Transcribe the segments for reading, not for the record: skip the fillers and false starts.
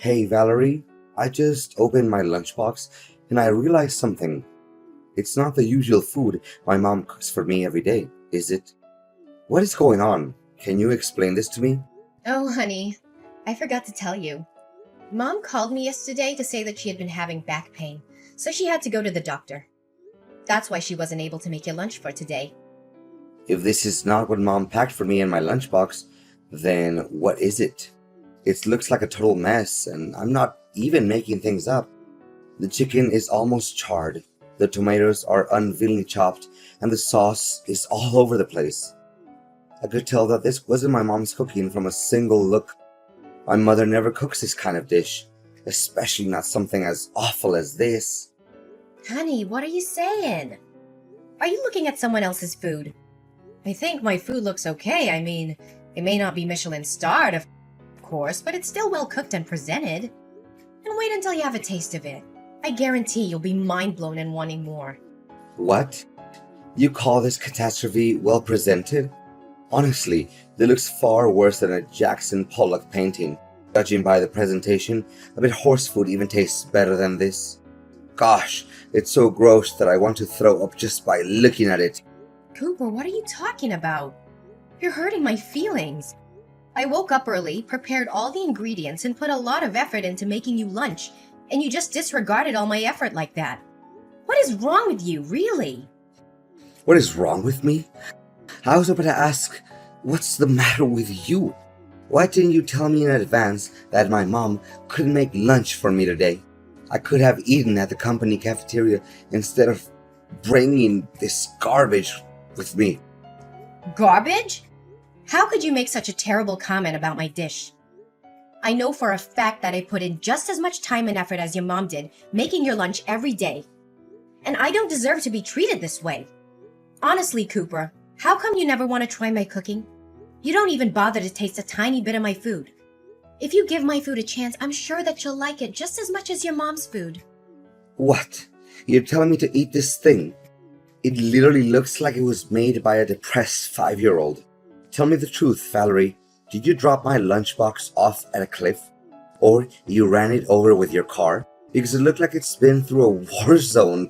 Hey Valerie, I just opened my lunchbox and I realized something. It's not the usual food my mom cooks for me every day, is it? What is going on? Can you explain this to me? Oh, honey, I forgot to tell you. Mom called me yesterday to say that she had been having back pain, so she had to go to the doctor. That's why she wasn't able to make your lunch for today. If this is not what mom packed for me in my lunchbox, then what is it? It looks like a total mess and I'm not even making things up. The chicken is almost charred, the tomatoes are unwillingly chopped, and the sauce is all over the place. I could tell that this wasn't my mom's cooking from a single look. My mother never cooks this kind of dish, especially not something as awful as this. Honey, what are you saying? Are you looking at someone else's food? I think my food looks okay. I mean, it may not be Michelin starred, of course, but it's still well cooked and presented. And wait until you have a taste of it. I guarantee you'll be mind blown and wanting more. What? You call this catastrophe well presented? Honestly, it looks far worse than a Jackson Pollock painting. Judging by the presentation, I bet horse food even tastes better than this. Gosh, it's so gross that I want to throw up just by looking at it. Cooper, what are you talking about? You're hurting my feelings. I woke up early, prepared all the ingredients, and put a lot of effort into making you lunch, and you just disregarded all my effort like that. What is wrong with you, really? What is wrong with me? I was about to ask, what's the matter with you? Why didn't you tell me in advance that my mom couldn't make lunch for me today? I could have eaten at the company cafeteria instead of bringing this garbage with me. Garbage? How could you make such a terrible comment about my dish? I know for a fact that I put in just as much time and effort as your mom did making your lunch every day. And I don't deserve to be treated this way. Honestly, Cooper, how come you never want to try my cooking? You don't even bother to taste a tiny bit of my food. If you give my food a chance, I'm sure that you'll like it just as much as your mom's food. What? You're telling me to eat this thing? It literally looks like it was made by a depressed 5-year-old. Tell me the truth, Valerie. Did you drop my lunchbox off at a cliff? Or you ran it over with your car? Because it looked like it's been through a war zone.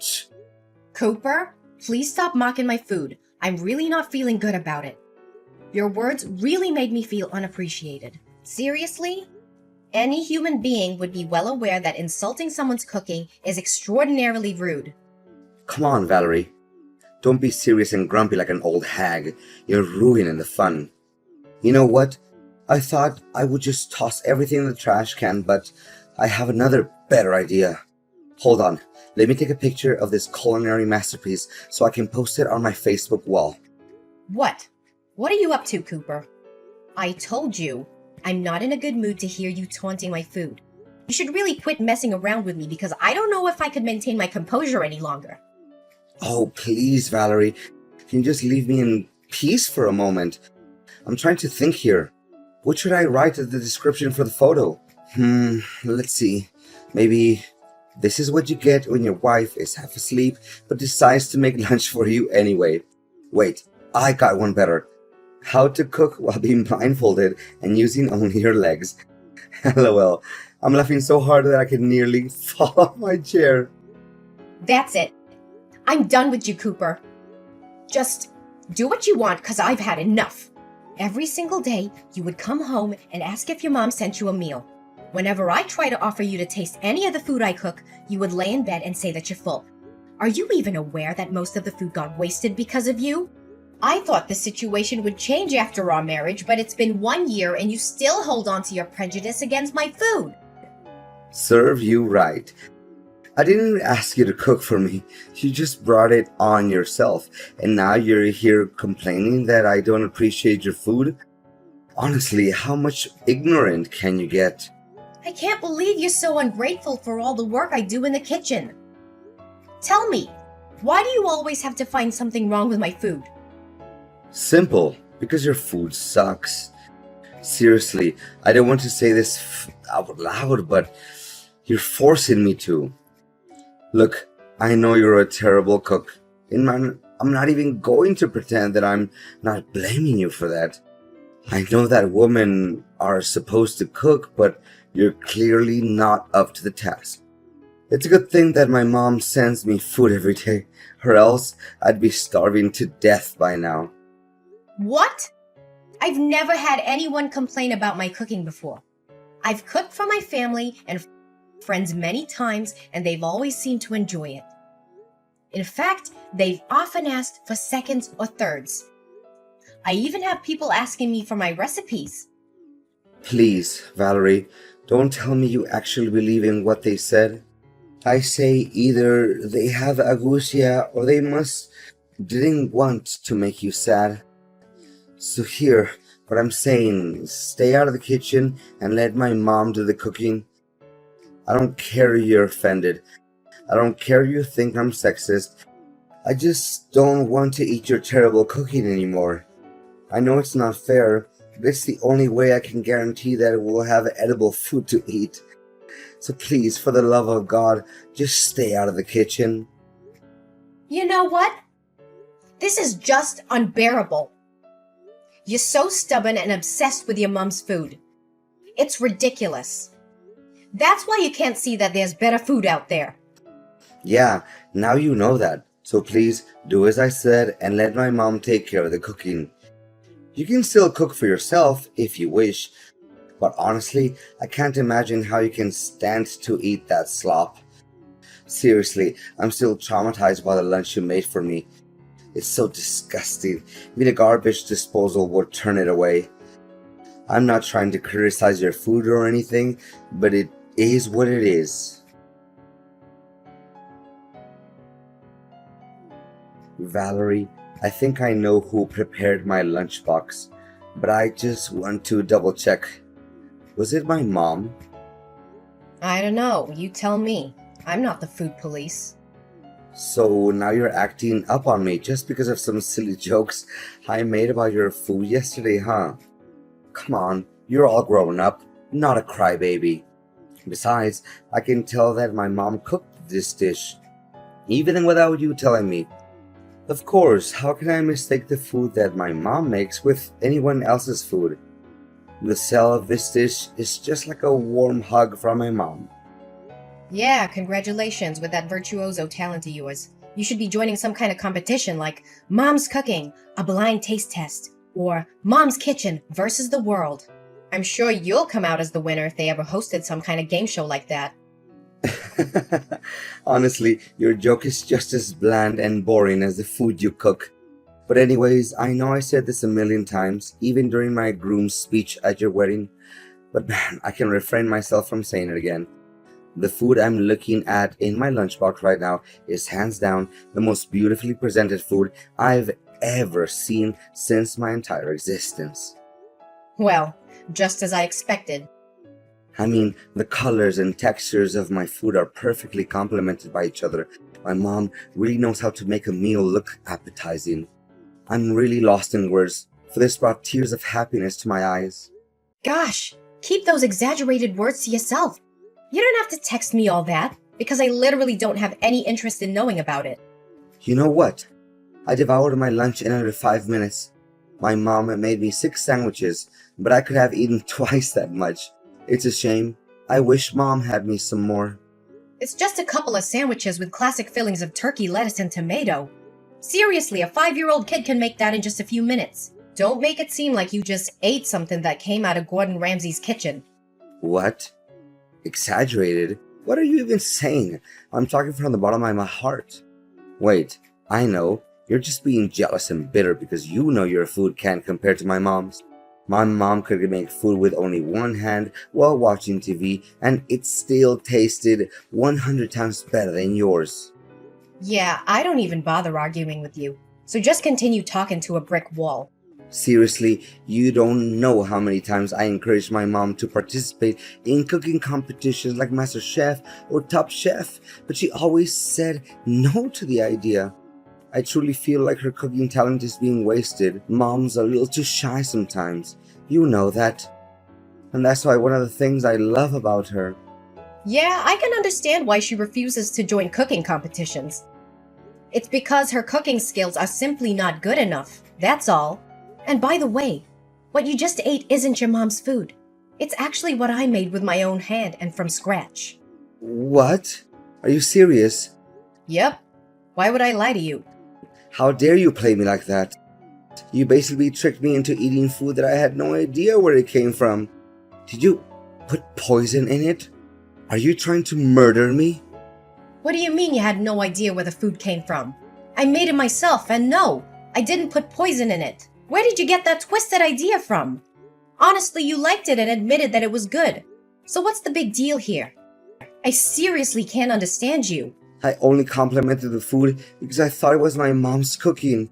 Cooper, please stop mocking my food. I'm really not feeling good about it. Your words really made me feel unappreciated. Seriously? Any human being would be well aware that insulting someone's cooking is extraordinarily rude. Come on, Valerie. Don't be serious and grumpy like an old hag. You're ruining the fun. You know what? I thought I would just toss everything in the trash can, but I have another better idea. Hold on. Let me take a picture of this culinary masterpiece so I can post it on my Facebook wall. What? What are you up to, Cooper? I told you, I'm not in a good mood to hear you taunting my food. You should really quit messing around with me because I don't know if I could maintain my composure any longer. Oh, please, Valerie. Can you just leave me in peace for a moment? I'm trying to think here. What should I write as the description for the photo? Let's see. Maybe this is what you get when your wife is half asleep but decides to make lunch for you anyway. Wait, I got one better. How to cook while being blindfolded and using only your legs. LOL. I'm laughing so hard that I can nearly fall off my chair. That's it. I'm done with you, Cooper. Just do what you want because I've had enough. Every single day, you would come home and ask if your mom sent you a meal. Whenever I try to offer you to taste any of the food I cook, you would lay in bed and say that you're full. Are you even aware that most of the food got wasted because of you? I thought the situation would change after our marriage, but it's been 1 year and you still hold on to your prejudice against my food. Serve you right. I didn't ask you to cook for me. You just brought it on yourself. And now you're here complaining that I don't appreciate your food? Honestly, how much ignorant can you get? I can't believe you're so ungrateful for all the work I do in the kitchen. Tell me, why do you always have to find something wrong with my food? Simple. Because your food sucks. Seriously, I don't want to say this out loud, but you're forcing me to. Look, I know you're a terrible cook, and I'm not even going to pretend that I'm not blaming you for that. I know that women are supposed to cook, but you're clearly not up to the task. It's a good thing that my mom sends me food every day, or else I'd be starving to death by now. What? I've never had anyone complain about my cooking before. I've cooked for my family and friends many times, and they've always seemed to enjoy it. In fact, they've often asked for seconds or thirds. I even have people asking me for my recipes. Please, Valerie, don't tell me you actually believe in what they said. I say either they have agousia or they didn't want to make you sad. So here, what I'm saying, stay out of the kitchen and let my mom do the cooking. I don't care you're offended. I don't care you think I'm sexist. I just don't want to eat your terrible cooking anymore. I know it's not fair, but it's the only way I can guarantee that we'll have edible food to eat. So please, for the love of God, just stay out of the kitchen. You know what? This is just unbearable. You're so stubborn and obsessed with your mom's food. It's ridiculous. That's why you can't see that there's better food out there. Yeah, now you know that. So please, do as I said and let my mom take care of the cooking. You can still cook for yourself if you wish, but honestly, I can't imagine how you can stand to eat that slop. Seriously, I'm still traumatized by the lunch you made for me. It's so disgusting. Even a garbage disposal would turn it away. I'm not trying to criticize your food or anything, but it is what it is. Valerie, I think I know who prepared my lunchbox, but I just want to double check. Was it my mom? I don't know. You tell me. I'm not the food police. So now you're acting up on me just because of some silly jokes I made about your food yesterday, huh? Come on, you're all grown up, not a crybaby. Besides, I can tell that my mom cooked this dish, even without you telling me. Of course, how can I mistake the food that my mom makes with anyone else's food? The smell of this dish is just like a warm hug from my mom. Yeah, congratulations with that virtuoso talent of yours. You should be joining some kind of competition like Mom's Cooking, a blind taste test, or Mom's Kitchen versus the World. I'm sure you'll come out as the winner if they ever hosted some kind of game show like that. Honestly, your joke is just as bland and boring as the food you cook. But anyways, I know I said this a million times, even during my groom's speech at your wedding, but man, I can refrain myself from saying it again. The food I'm looking at in my lunchbox right now is hands down the most beautifully presented food I've ever seen since my entire existence. Well, just as I expected. I mean, the colors and textures of my food are perfectly complemented by each other. My mom really knows how to make a meal look appetizing. I'm really lost in words, for this brought tears of happiness to my eyes. Gosh, keep those exaggerated words to yourself. You don't have to text me all that, because I literally don't have any interest in knowing about it. You know what? I devoured my lunch in under 5 minutes. My mom made me 6 sandwiches, but I could have eaten twice that much. It's a shame. I wish Mom had me some more. It's just a couple of sandwiches with classic fillings of turkey, lettuce, and tomato. Seriously, a 5-year-old kid can make that in just a few minutes. Don't make it seem like you just ate something that came out of Gordon Ramsay's kitchen. What? Exaggerated? What are you even saying? I'm talking from the bottom of my heart. Wait, I know. You're just being jealous and bitter because you know your food can't compare to my mom's. My mom could make food with only one hand while watching TV, and it still tasted 100 times better than yours. Yeah, I don't even bother arguing with you. So just continue talking to a brick wall. Seriously, you don't know how many times I encouraged my mom to participate in cooking competitions like MasterChef or Top Chef, but she always said no to the idea. I truly feel like her cooking talent is being wasted. Mom's a little too shy sometimes. You know that. And that's why one of the things I love about her. Yeah, I can understand why she refuses to join cooking competitions. It's because her cooking skills are simply not good enough, that's all. And by the way, What you just ate isn't your mom's food. It's actually what I made with my own hand and from scratch. What? Are you serious? Yep. Why would I lie to you? How dare you play me like that? You basically tricked me into eating food that I had no idea where it came from. Did you put poison in it? Are you trying to murder me? What do you mean you had no idea where the food came from? I made it myself, and no, I didn't put poison in it. Where did you get that twisted idea from? Honestly, you liked it and admitted that it was good. So what's the big deal here? I seriously can't understand you. I only complimented the food because I thought it was my mom's cooking.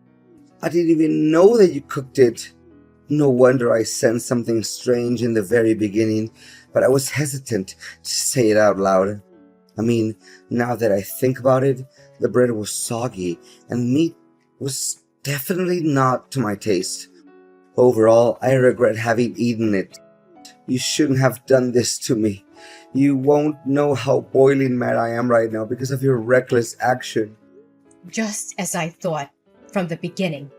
I didn't even know that you cooked it. No wonder I sensed something strange in the very beginning, but I was hesitant to say it out loud. I mean, now that I think about it, the bread was soggy and meat was definitely not to my taste. Overall, I regret having eaten it. You shouldn't have done this to me. You won't know how boiling mad I am right now because of your reckless action. Just as I thought from the beginning.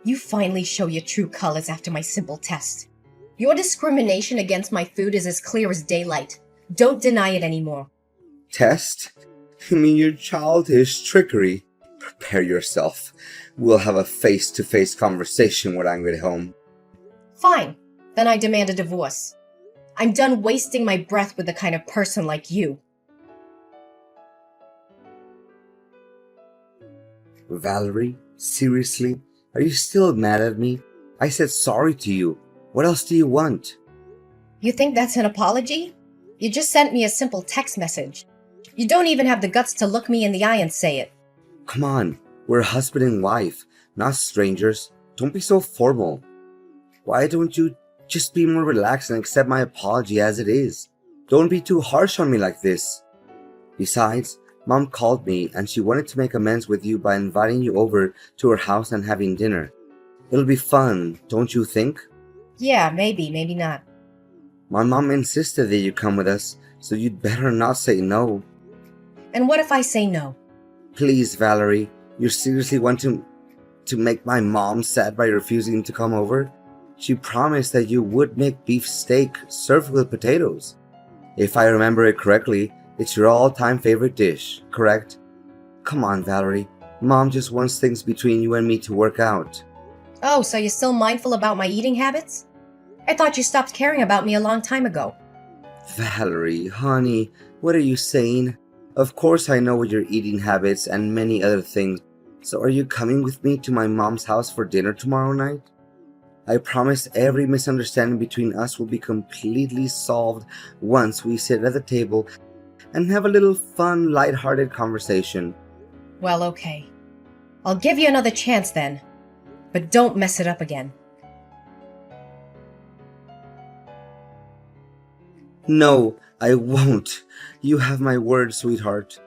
You finally show your true colors after my simple test. Your discrimination against my food is as clear as daylight. Don't deny it anymore. Test? You mean your childish trickery? Prepare yourself. We'll have a face-to-face conversation when I get home. Fine. Then I demand a divorce. I'm done wasting my breath with the kind of person like you. Valerie, seriously? Are you still mad at me? I said sorry to you. What else do you want? You think that's an apology? You just sent me a simple text message. You don't even have the guts to look me in the eye and say it. Come on, we're husband and wife, not strangers. Don't be so formal. Why don't you just be more relaxed and accept my apology as it is? Don't be too harsh on me like this. Besides, Mom called me and she wanted to make amends with you by inviting you over to her house and having dinner. It'll be fun, don't you think? Yeah, maybe, maybe not. My mom insisted that you come with us, so you'd better not say no. And what if I say no? Please, Valerie, you seriously want to make my mom sad by refusing to come over? She promised that you would make beef steak served with potatoes. If I remember it correctly, it's your all-time favorite dish, correct? Come on, Valerie. Mom just wants things between you and me to work out. Oh, so you're still mindful about my eating habits? I thought you stopped caring about me a long time ago. Valerie, honey, what are you saying? Of course I know your eating habits and many other things. So are you coming with me to my mom's house for dinner tomorrow night? I promise every misunderstanding between us will be completely solved once we sit at the table and have a little fun, light-hearted conversation. Well, okay. I'll give you another chance then. But don't mess it up again. No, I won't. You have my word, sweetheart.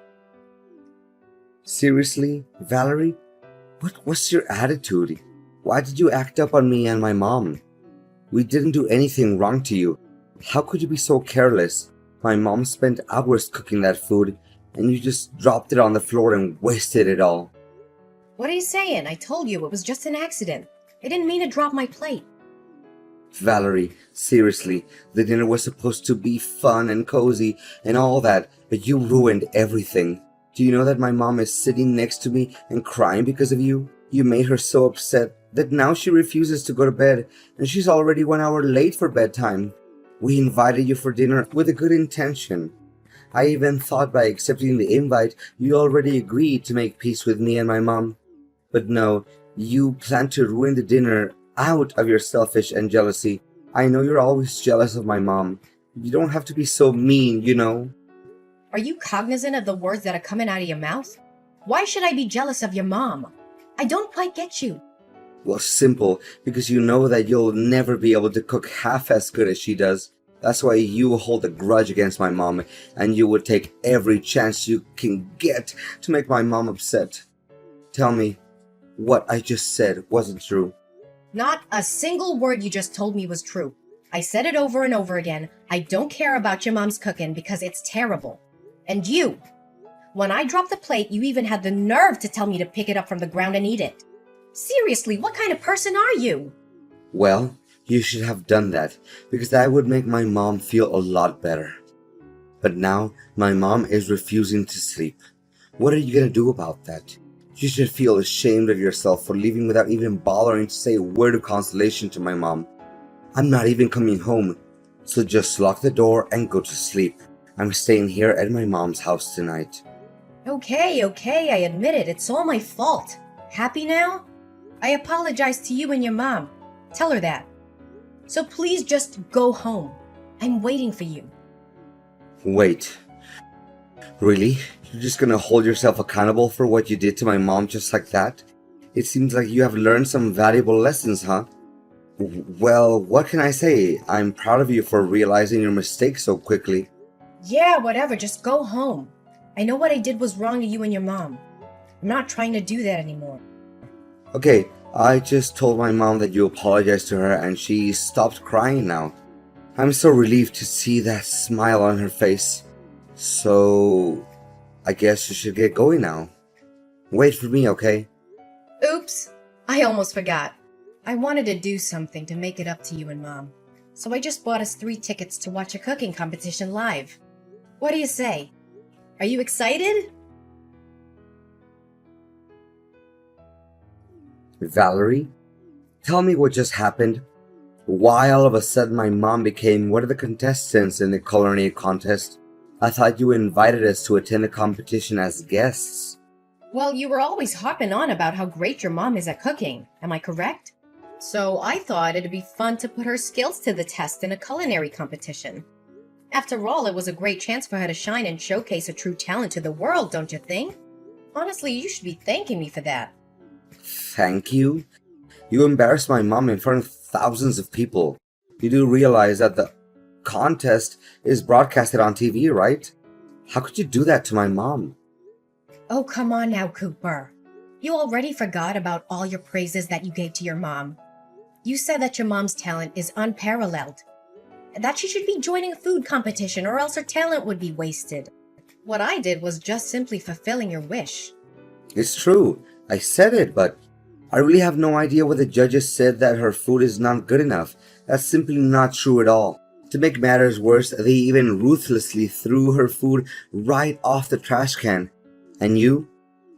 Seriously, Valerie? What was your attitude? Why did you act up on me and my mom? We didn't do anything wrong to you. How could you be so careless? My mom spent hours cooking that food, and you just dropped it on the floor and wasted it all. What are you saying? I told you it was just an accident. I didn't mean to drop my plate. Valerie, seriously, the dinner was supposed to be fun and cozy and all that, but you ruined everything. Do you know that my mom is sitting next to me and crying because of you? You made her so upset that now she refuses to go to bed, and she's already 1 hour late for bedtime. We invited you for dinner with a good intention. I even thought by accepting the invite, you already agreed to make peace with me and my mom. But no, you plan to ruin the dinner out of your selfish and jealousy. I know you're always jealous of my mom. You don't have to be so mean, you know. Are you cognizant of the words that are coming out of your mouth? Why should I be jealous of your mom? I don't quite get you. Well, simple, because you know that you'll never be able to cook half as good as she does. That's why you hold a grudge against my mom, and you would take every chance you can get to make my mom upset. Tell me, what I just said wasn't true. Not a single word you just told me was true. I said it over and over again. I don't care about your mom's cooking because it's terrible. And you, when I dropped the plate, you even had the nerve to tell me to pick it up from the ground and eat it. Seriously, what kind of person are you? Well, You should have done that, because that would make my mom feel a lot better. But now, my mom is refusing to sleep. What are you gonna do about that? You should feel ashamed of yourself for leaving without even bothering to say a word of consolation to my mom. I'm not even coming home, so just lock the door and go to sleep. I'm staying here at my mom's house tonight. Okay, I admit it. It's all my fault. Happy now? I apologize to you and your mom. Tell her that. So please just go home. I'm waiting for you. Wait. Really? You're just gonna hold yourself accountable for what you did to my mom just like that? It seems like you have learned some valuable lessons, huh? Well, what can I say? I'm proud of you for realizing your mistake so quickly. Yeah, whatever. Just go home. I know what I did was wrong to you and your mom. I'm not trying to do that anymore. Okay, I just told my mom that you apologized to her and she stopped crying now. I'm so relieved to see that smile on her face. So, I guess you should get going now. Wait for me, okay? Oops, I almost forgot. I wanted to do something to make it up to you and Mom. So I just bought us 3 tickets to watch a cooking competition live. What do you say? Are you excited? Valerie, tell me what just happened. Why all of a sudden my mom became one of the contestants in the culinary contest? I thought you invited us to attend the competition as guests. Well, you were always harping on about how great your mom is at cooking. Am I correct? So I thought it'd be fun to put her skills to the test in a culinary competition. After all, it was a great chance for her to shine and showcase her true talent to the world, don't you think? Honestly, you should be thanking me for that. Thank you? You embarrassed my mom in front of thousands of people. You do realize that the contest is broadcasted on TV, right? How could you do that to my mom? Oh, come on now, Cooper. You already forgot about all your praises that you gave to your mom. You said that your mom's talent is unparalleled, and that she should be joining a food competition or else her talent would be wasted. What I did was just simply fulfilling your wish. It's true. I said it, but I really have no idea what the judges said that her food is not good enough. That's simply not true at all. To make matters worse, they even ruthlessly threw her food right off the trash can. And you?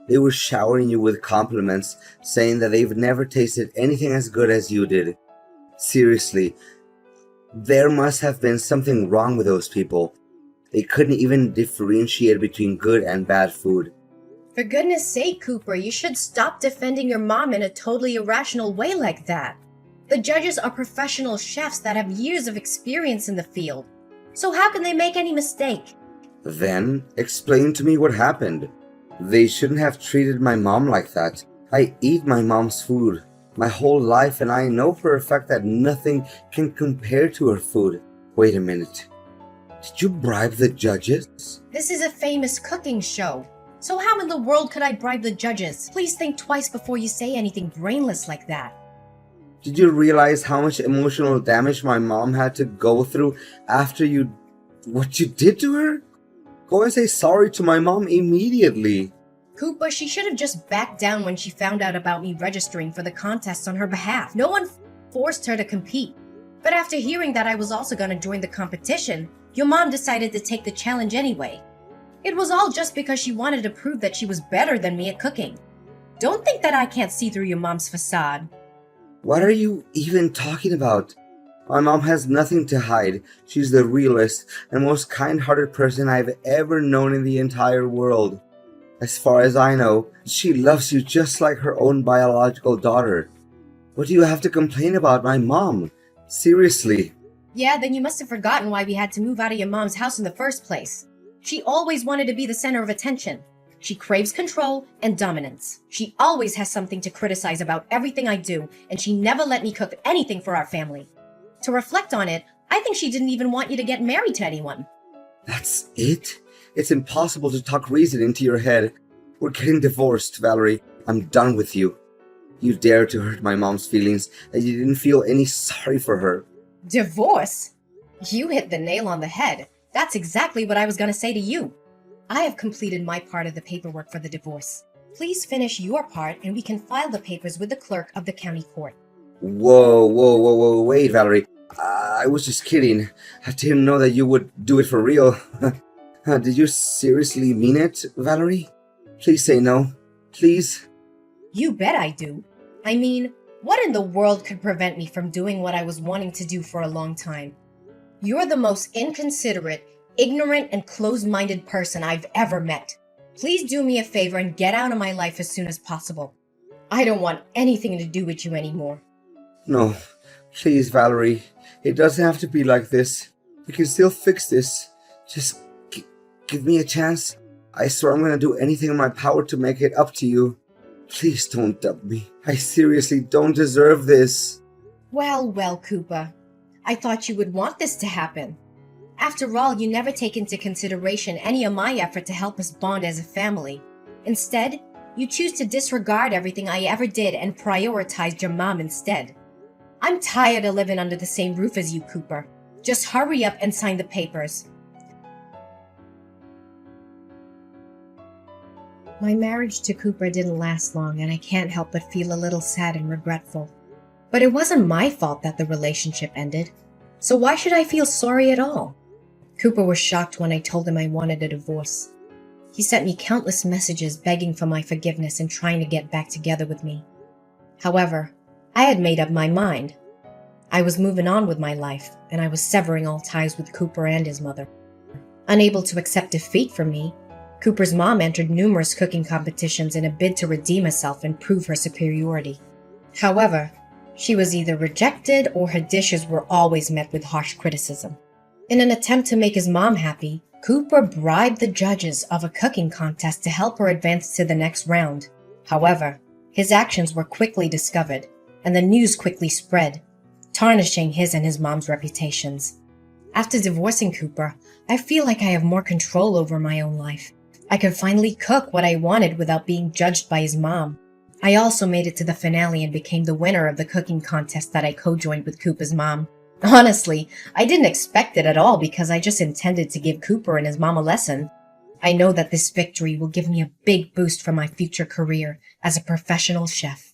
They were showering you with compliments, saying that they've never tasted anything as good as you did. Seriously, there must have been something wrong with those people. They couldn't even differentiate between good and bad food. For goodness sake, Cooper, you should stop defending your mom in a totally irrational way like that. The judges are professional chefs that have years of experience in the field. So how can they make any mistake? Then, explain to me what happened. They shouldn't have treated my mom like that. I eat my mom's food my whole life, and I know for a fact that nothing can compare to her food. Wait a minute. Did you bribe the judges? This is a famous cooking show. So how in the world could I bribe the judges? Please think twice before you say anything brainless like that. Did you realize how much emotional damage my mom had to go through after what you did to her? Go and say sorry to my mom immediately. Cooper, she should have just backed down when she found out about me registering for the contest on her behalf. No one forced her to compete. But after hearing that I was also going to join the competition, your mom decided to take the challenge anyway. It was all just because she wanted to prove that she was better than me at cooking. Don't think that I can't see through your mom's facade. What are you even talking about? My mom has nothing to hide. She's the realest and most kind-hearted person I've ever known in the entire world. As far as I know, she loves you just like her own biological daughter. What do you have to complain about my mom? Seriously. Yeah, then you must have forgotten why we had to move out of your mom's house in the first place. She always wanted to be the center of attention. She craves control and dominance. She always has something to criticize about everything I do, and she never let me cook anything for our family. To reflect on it, I think she didn't even want you to get married to anyone. That's it? It's impossible to talk reason into your head. We're getting divorced, Valerie. I'm done with you. You dared to hurt my mom's feelings, and you didn't feel any sorry for her. Divorce? You hit the nail on the head. That's exactly what I was going to say to you. I have completed my part of the paperwork for the divorce. Please finish your part and we can file the papers with the clerk of the county court. Whoa, wait, Valerie. I was just kidding. I didn't know that you would do it for real. Did you seriously mean it, Valerie? Please say no. Please? You bet I do. I mean, what in the world could prevent me from doing what I was wanting to do for a long time? You're the most inconsiderate, ignorant, and closed-minded person I've ever met. Please do me a favor and get out of my life as soon as possible. I don't want anything to do with you anymore. No. Please, Valerie. It doesn't have to be like this. We can still fix this. Just give me a chance. I swear I'm going to do anything in my power to make it up to you. Please don't dump me. I seriously don't deserve this. Well, Cooper. I thought you would want this to happen. After all, you never take into consideration any of my effort to help us bond as a family. Instead, you choose to disregard everything I ever did and prioritized your mom instead. I'm tired of living under the same roof as you, Cooper. Just hurry up and sign the papers. My marriage to Cooper didn't last long, and I can't help but feel a little sad and regretful. But it wasn't my fault that the relationship ended, so why should I feel sorry at all? Cooper was shocked when I told him I wanted a divorce. He sent me countless messages begging for my forgiveness and trying to get back together with me. However, I had made up my mind. I was moving on with my life, and I was severing all ties with Cooper and his mother. Unable to accept defeat from me, Cooper's mom entered numerous cooking competitions in a bid to redeem herself and prove her superiority. However, she was either rejected or her dishes were always met with harsh criticism. In an attempt to make his mom happy, Cooper bribed the judges of a cooking contest to help her advance to the next round. However, his actions were quickly discovered, and the news quickly spread, tarnishing his and his mom's reputations. After divorcing Cooper, I feel like I have more control over my own life. I could finally cook what I wanted without being judged by his mom. I also made it to the finale and became the winner of the cooking contest that I co-joined with Cooper's mom. Honestly, I didn't expect it at all because I just intended to give Cooper and his mom a lesson. I know that this victory will give me a big boost for my future career as a professional chef.